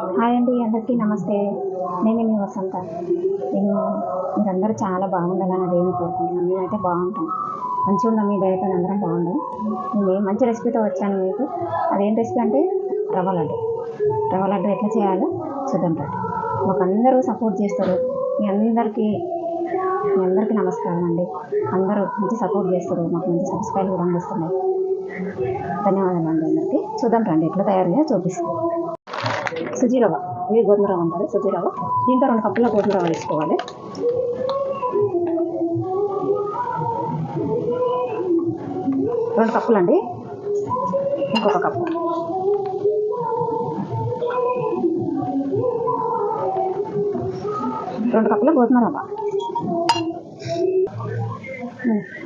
Hi అండి, అందరికీ నమస్తే. నేను మీ వసంత. నేను మీరందరూ చాలా బాగుండాలని దేవుని కోరుకుంటున్నాను. మేమైతే బాగుంటాం. మంచిగా ఉన్న మీ దయతో అందరం బాగుండాలి. నేను మంచి రెసిపీతో వచ్చాను మీకు. అదేం రెసిపీ అంటే రవ్వ లడ్డు. రవ్వ లడ్డు ఎట్లా చేయాలో చూద్దాం రండి. మాకు అందరూ సపోర్ట్ చేస్తారు. మీ అందరికీ నమస్కారం అండి. అందరూ మంచి సపోర్ట్ చేస్తారు. మాకు మంచి సబ్స్క్రైబ్ కూడా వస్తున్నాయి. ధన్యవాదాలు అండి అందరికీ. చూద్దాం రండి ఎట్లా తయారు చేయాలో చూపిస్తాం. సుజీ రవ్వ, ఇవి గోధుమ రవ్వ అంటారు. సుజీ రవ్వ. దీంట్లో 2 కప్పుల గోధుమ రవ్వ వేసుకోవాలి. 2 కప్పులు అండి. ఇంకొక కప్పు. రెండు కప్పుల గోధుమ రవ్వ.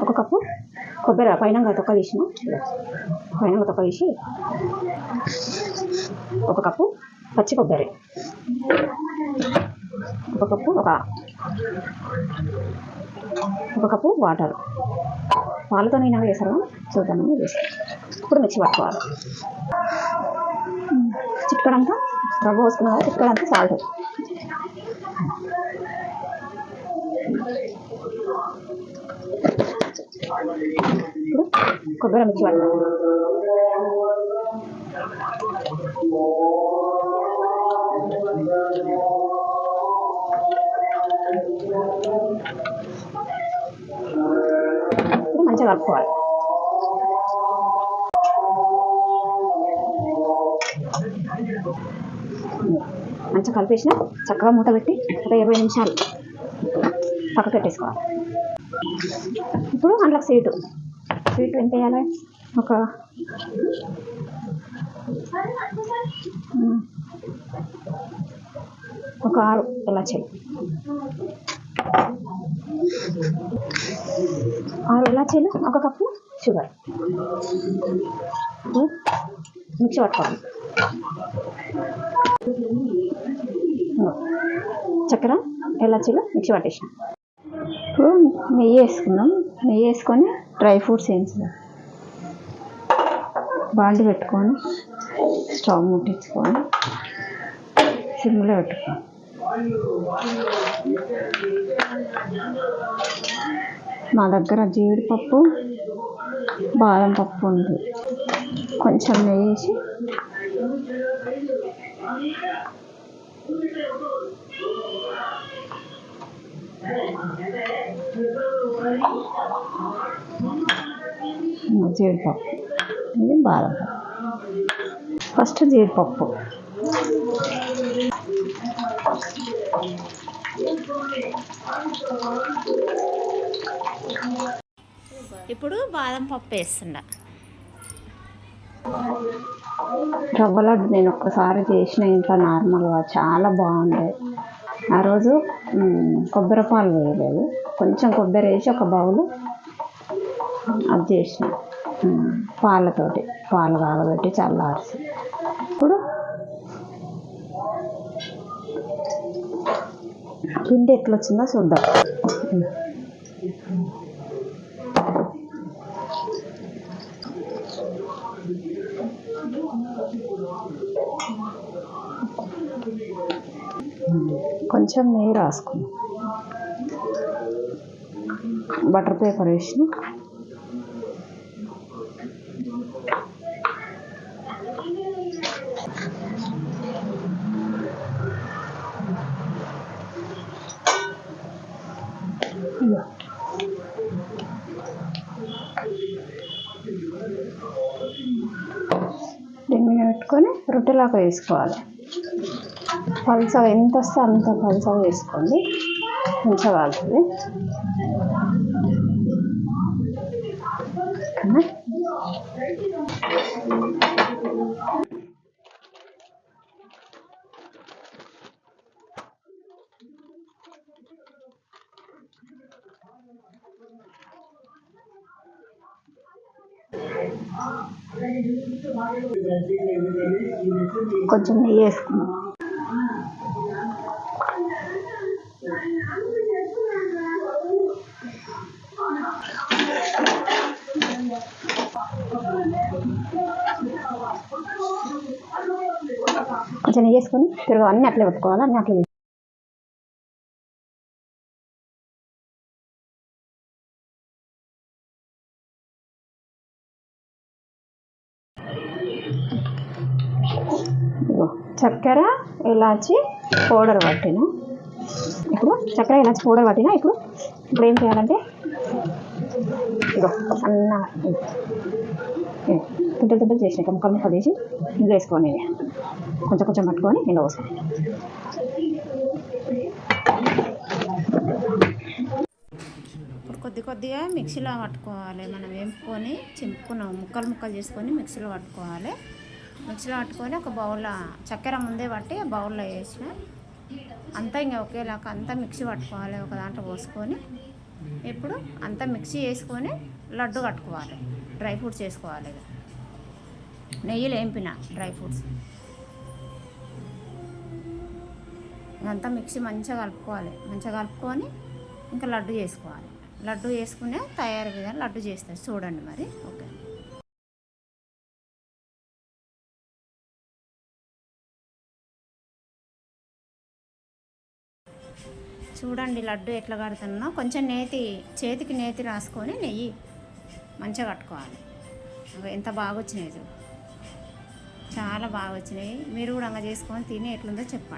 1 కప్పు కొబ్బరి పైన తొక్క తీసిన పైన తొక్క తీసి 1 కప్పు పచ్చి కొబ్బరి. 1 కప్పు 1 కప్పు వాటర్. పాలతో నేను వేసాను చూద్దామని వేసి ఇప్పుడు మిక్సీ పట్టుకోవాలి. చిట్కడంతా రవ్వ పోసుకున్న కదా, చిట్కడంతా సాల్ట్. ఇప్పుడు కొబ్బరి మిక్సీ పట్టుకోవాలి. మంచిగా కలుపుకోవాలి. మంచిగా కలిపేసిన చక్కగా మూత పెట్టి ఒక 20 నిమిషాలు పక్కకు పెట్టేసుకోవాలి. ఇప్పుడు అందులో స్వీట్ ఎంత వేయాలి? ఒక 6 ఇలాచీలు. 6 ఇలాచీలు, 1 కప్పు షుగర్. మిక్సీ పట్టుకోవాలి. చక్కెర, ఇలాచీలు మిక్సీ పట్టేసాం. ఇప్పుడు నెయ్యి వేసుకుందాం. నెయ్యి వేసుకొని డ్రై ఫ్రూట్స్ వేయించుదాం. బాండి పెట్టుకొని స్టవ్ ముట్టించుకొని సిమ్లో పెట్టుకోవాలి. మా దగ్గర జీడిపప్పు, బాదం పప్పు ఉంది. కొంచెం నెయ్యి వేసి జీడిపప్పు, ఇది బాదం పప్పు. ఫస్ట్ జీడిపప్పు, ఇప్పుడు బాదం పప్పు వేస్తున్నా. రవ్వ లడ్డు నేను ఒక్కసారి చేసిన ఇంట్లో నార్మల్గా, చాలా బాగుండేది. ఆ రోజు కొబ్బరి పాలు వేయలేదు, కొంచెం కొబ్బరి వేసి ఒక బౌలు అది చేసిన. పాలతోటి పాలు కాగబెట్టి చల్లార్చి. ఇప్పుడు పిండి ఎట్లా వచ్చిందో చూద్దాం. కొంచెం నెయ్యి రాసుకున్నాం. బటర్ పేపర్ వేసిన దీన్ని పెట్టుకొని రొట్టెలాగా వేసుకోవాలి. పల్చగా ఎంత వస్తే అంత పల్చగా వేసుకోండి, మంచిగా కాలుతుంది. కొంచెం నెయ్యి వేసుకున్నాం. కొంచెం నెయ్యి వేసుకొని తిరుగు అన్నీ అట్లే పెట్టుకోవాలి, అన్నీ అట్లే చక్కెర ఇలాచి పౌడర్ పట్టిన. ఇప్పుడు చక్కెర ఇలాచి పౌడర్ పట్టిన. ఇప్పుడు ఏం చేయాలంటే ఇగో సన్న తుంటలు చేసినాక ముక్కలు తీసి ఇందులో వేసుకోండి. కొంచెం కొంచెం పట్టుకొని ఇందులో పోసుకోండి. ఇప్పుడు కొద్దిగా మిక్సీలో పట్టుకోవాలి. మనం వేపుకొని చింపుకున్నాం ముక్కలు చేసుకొని మిక్సీలో పట్టుకోవాలి. మిక్సీలో పట్టుకొని ఒక బౌల్లో చక్కెర ముందే పట్టి ఆ బౌల్లో వేసిన అంతా ఇంకా ఒకేలాగా అంతా మిక్సీ పట్టుకోవాలి. ఒక దాంట్లో పోసుకొని ఇప్పుడు అంతా మిక్సీ వేసుకొని లడ్డు కట్టుకోవాలి. డ్రై ఫ్రూట్స్ వేసుకోవాలి. నెయ్యిలో వేంపిన డ్రై ఫ్రూట్స్ ఇదంతా మిక్సీ మంచిగా కలుపుకోవాలి. మంచిగా కలుపుకొని ఇంకా లడ్డు చేసుకోవాలి. లడ్డు చేసుకునే తయారు విధానం లడ్డు చేస్తారు చూడండి. మరి ఓకే, చూడండి లడ్డు ఎట్లా కడుతున్నా. కొంచెం చేతికి నేతి రాసుకొని నెయ్యి మంచిగా కట్టుకోవాలి. ఎంత బాగా వచ్చినాయి, చాలా బాగా వచ్చినాయి. మీరు కూడా అంగ చేసుకొని తిని ఎట్లుందో చెప్పండి.